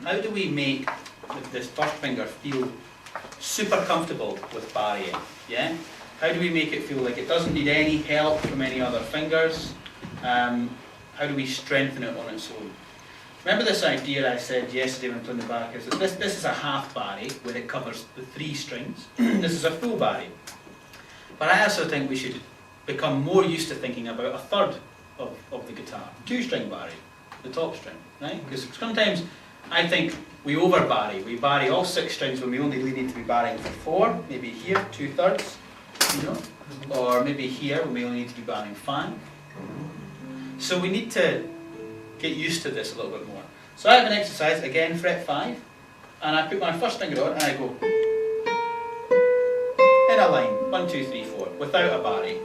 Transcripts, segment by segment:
How do we make this first finger feel super comfortable with barrying? Yeah? How do we make it feel like it doesn't need any help from any other fingers? How do we strengthen it on its own? Remember this idea I said yesterday when I played the back, is that this is a half barry where it covers the 3 strings. This is a full barry. But I also think we should become more used to thinking about a third of the guitar. 2-string barry, the top string, right? Because sometimes I think we over barry. We barry all 6 strings when we only really need to be barrying for 4, maybe here, 2/3, you know? Or maybe here when we only need to be barrying 5. So we need to get used to this a little bit more. So I have an exercise, again, fret 5, and I put my first finger on and I go in a line, 1, 2, 3, 4, without a barry.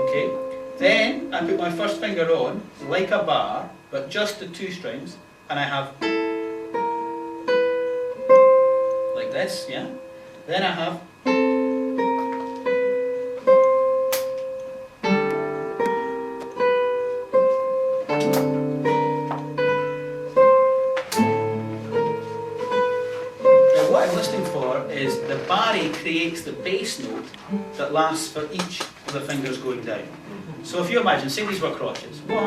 Okay? Then I put my first finger on, like a bar, but just the 2 strings, and I have like this, yeah? Then I have is the barry creates the bass note that lasts for each of the fingers going down. So if you imagine, say these were crotches. 1,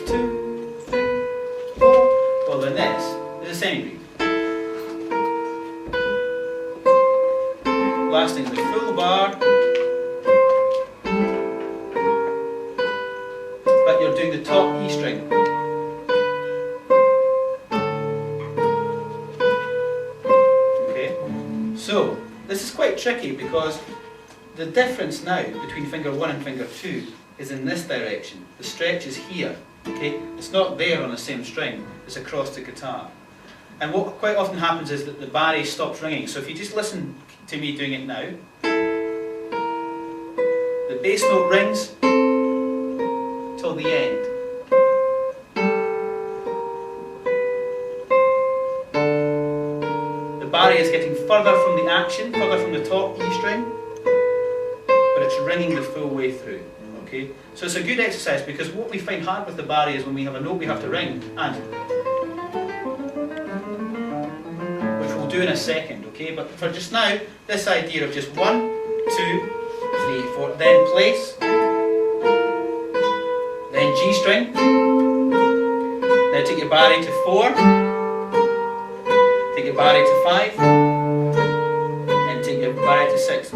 2, 3, 4. Well then this is a semi-beat. Lasting the full bar, but you're doing the top E string. So, this is quite tricky because the difference now between finger 1 and finger 2 is in this direction. The stretch is here, okay? It's not there on the same string, it's across the guitar. And what quite often happens is that the barry stops ringing. So if you just listen to me doing it now, the bass note rings till the end. Barry is getting further from the action, further from the top E string, but it's ringing the full way through. Okay, so it's a good exercise because what we find hard with the barry is when we have a note we have to ring, and which we'll do in a second. Okay, but for just now, this idea of just 1, 2, 3, 4, then place, then G string, now take your barry to 4. Take your barry to 5, and take your barry to 6.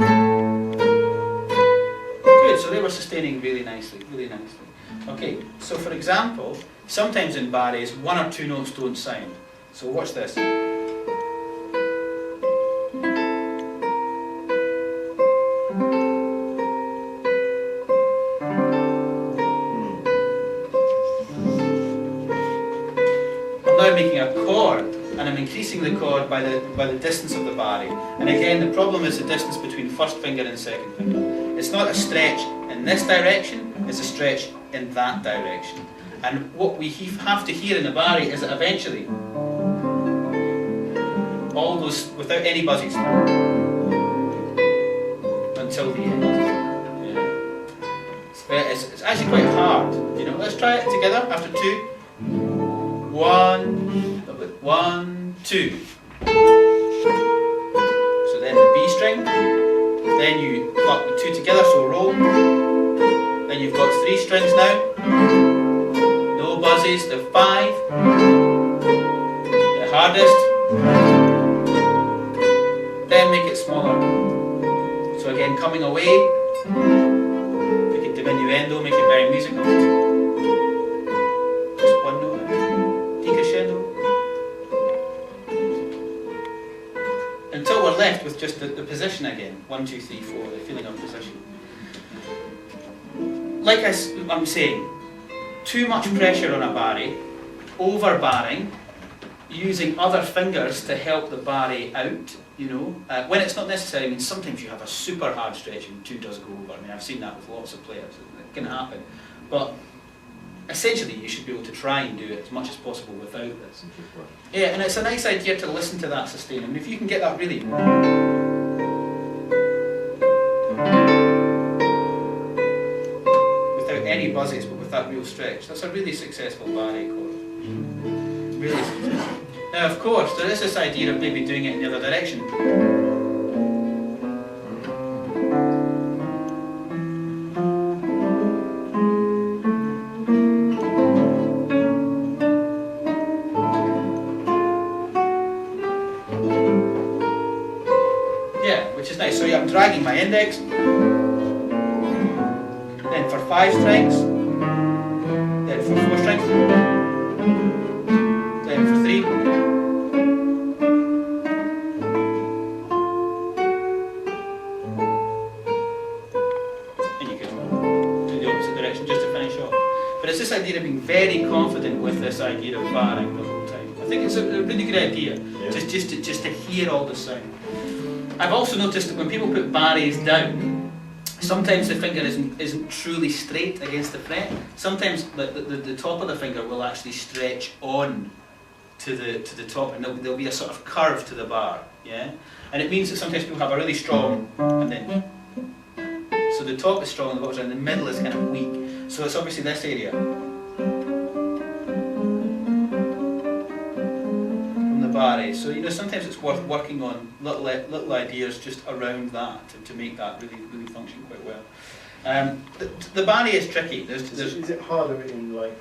Good, so they were sustaining really nicely, really nicely. Okay, so for example, sometimes in barries, 1 or 2 notes don't sound. So watch this. I'm now making a chord. And I'm increasing the chord by the distance of the barry. And again, the problem is the distance between first finger and second finger. It's not a stretch in this direction, it's a stretch in that direction. And what we have to hear in the barry is that eventually, all those, without any buzzes, until the end. Yeah. It's actually quite hard. You know, let's try it together after 2. 1, 2. So then the B string, then you pluck the 2 together, so roll. Then you've got 3 strings now. No buzzes, the 5. The hardest. Then make it smaller. So again, coming away. Make it diminuendo, make it very musical. Just 1 note. Decrescendo. Until we're left with just the position again. 1, 2, 3, 4, the feeling of position. Like I'm saying, too much pressure on a barry, over-barring, using other fingers to help the barry out, you know, when it's not necessary. I mean, sometimes you have a super hard stretch and 2 does go over. I mean, I've seen that with lots of players. It can happen. But essentially, you should be able to try and do it as much as possible without this. Yeah, and it's a nice idea to listen to that sustain. I mean, if you can get that really... without any buzzes, but with that real stretch, that's a really successful barry chord. Really easy. Now, of course, there is this idea of maybe doing it in the other direction. Yeah, which is nice. So yeah, I'm dragging my index. Then for 5 strings. Then for 4 strings. Then for 3. And you could do the opposite direction just to finish off. But it's this idea of being very confident with this idea of barring the whole time. I think it's a really good idea, just to hear all the sound. I've also noticed that when people put barres down, sometimes the finger isn't truly straight against the fret. Sometimes the top of the finger will actually stretch on to the top, and there'll be a sort of curve to the bar. Yeah, and it means that sometimes people have a really strong, and then so the top is strong and the bottom, and the middle is kind of weak. So it's obviously this area. Barre. So sometimes it's worth working on little ideas just around that to make that really function quite well. The barre is tricky. Is it harder in like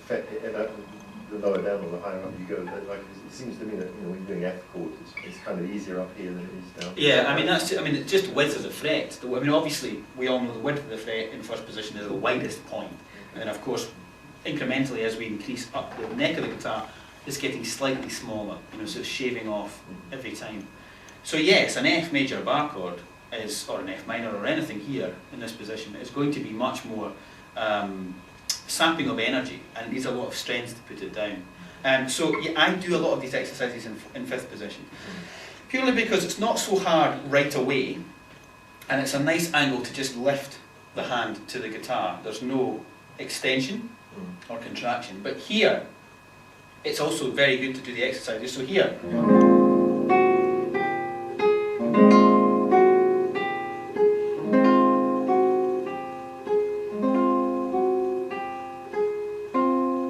the lower down or the higher up you go? Like it seems to me that when you're doing F chords, it's kind of easier up here than it is down. Yeah, it's just width of the fret. Obviously we all know the width of the fret in first position is the widest point, and then of course incrementally as we increase up the neck of the guitar, it's getting slightly smaller, so it's shaving off every time. So yes, an F major bar chord or an F minor or anything here in this position is going to be much more sapping of energy, and it needs a lot of strength to put it down. So yeah, I do a lot of these exercises in fifth position, purely because it's not so hard right away, and it's a nice angle to just lift the hand to the guitar. There's no extension or contraction, but here, it's also very good to do the exercises. So here,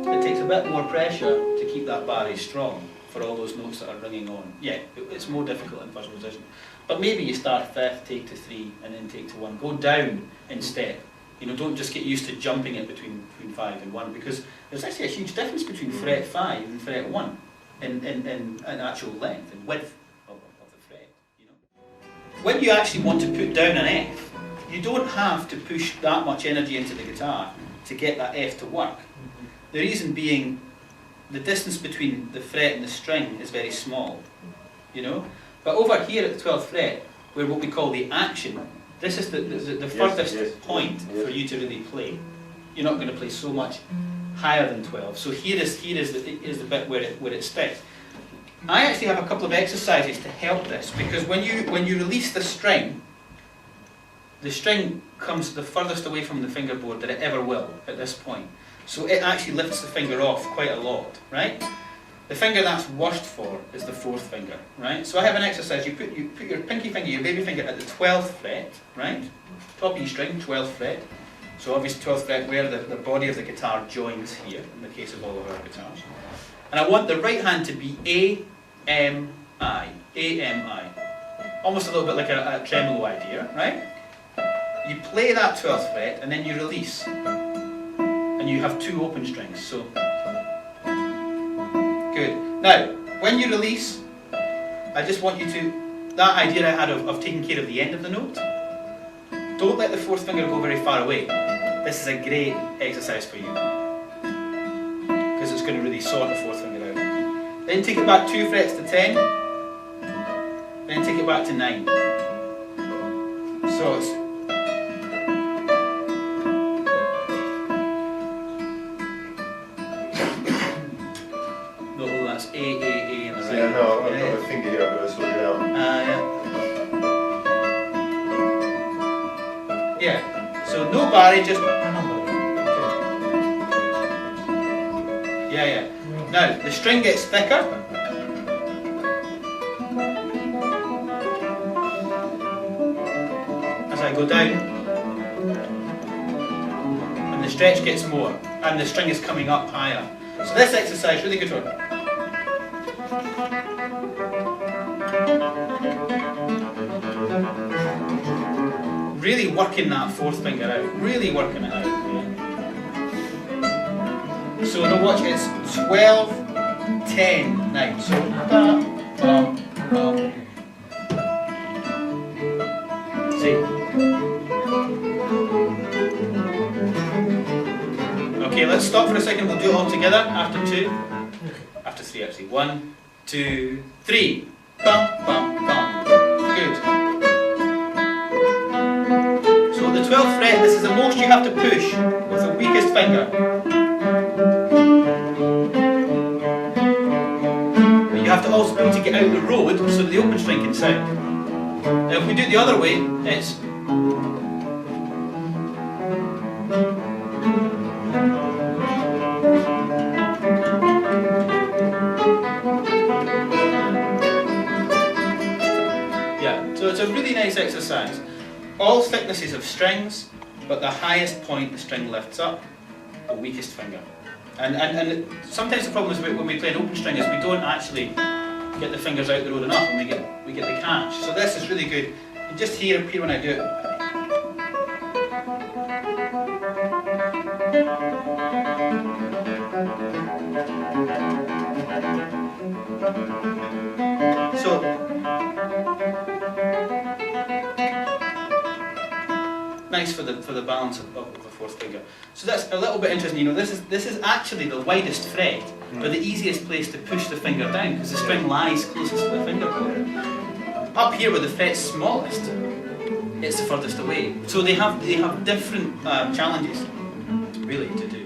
it takes a bit more pressure to keep that barre strong for all those notes that are ringing on. Yeah, it's more difficult in first position. But maybe you start fifth, take to 3, and then take to 1. Go down in step. Don't just get used to jumping it between 5 and 1, because there's actually a huge difference between fret 5 and fret 1 in actual length and width of the fret. When you actually want to put down an F, you don't have to push that much energy into the guitar to get that F to work. The reason being, the distance between the fret and the string is very small. But over here at the 12th fret, where what we call the action, this is the furthest point for you to really play. You're not going to play so much higher than 12. So here is the bit where it sticks. I actually have a couple of exercises to help this, because when you release the string comes the furthest away from the fingerboard that it ever will at this point. So it actually lifts the finger off quite a lot, right? The finger that's worst for is the 4th finger, right? So I have an exercise. You put your pinky finger, your baby finger at the 12th fret, right? Top E string, 12th fret. So obviously 12th fret where the body of the guitar joins here, in the case of all of our guitars. And I want the right hand to be A, M, I. A, M, I. Almost a little bit like a tremolo idea, right? You play that 12th fret and then you release. And you have 2 open strings, so... Good. Now, when you release, I just want you to, that idea I had of taking care of the end of the note, don't let the 4th finger go very far away. This is a great exercise for you, because it's going to really sort the 4th finger out. Then take it back 2 frets to 10, then take it back to 9. So it's that's A, in the right. Yeah, no, I've got my finger here, I've got to sort it out. Yeah, so no barre, just... Yeah. Now, the string gets thicker. As I go down. And the stretch gets more. And the string is coming up higher. So this exercise, really good one. Really working that fourth finger out, really working it out. Yeah. So now watch, it's 12, 10, 9. So da, bum, bum. See? Okay, let's stop for a second, we'll do it all together after 2. After 3 actually. 1, 2, 3. Bum, bum, bum. Good. So the 12th fret, this is the most you have to push with the weakest finger. But you have to also be able to get out the road so that the open string can sound. Now if we do it the other way, it's so it's a really nice exercise. All thicknesses of strings, but the highest point the string lifts up, the weakest finger. And sometimes the problem is when we play an open string is we don't actually get the fingers out the road enough and we get the catch. So this is really good. You just hear when I do it. So nice for the balance of the fourth finger. So that's a little bit interesting. You know, this is actually the widest fret, but the easiest place to push the finger down because the string lies closest to the fingerboard. Up here where the fret's smallest, it's the furthest away. So they have different challenges really to do.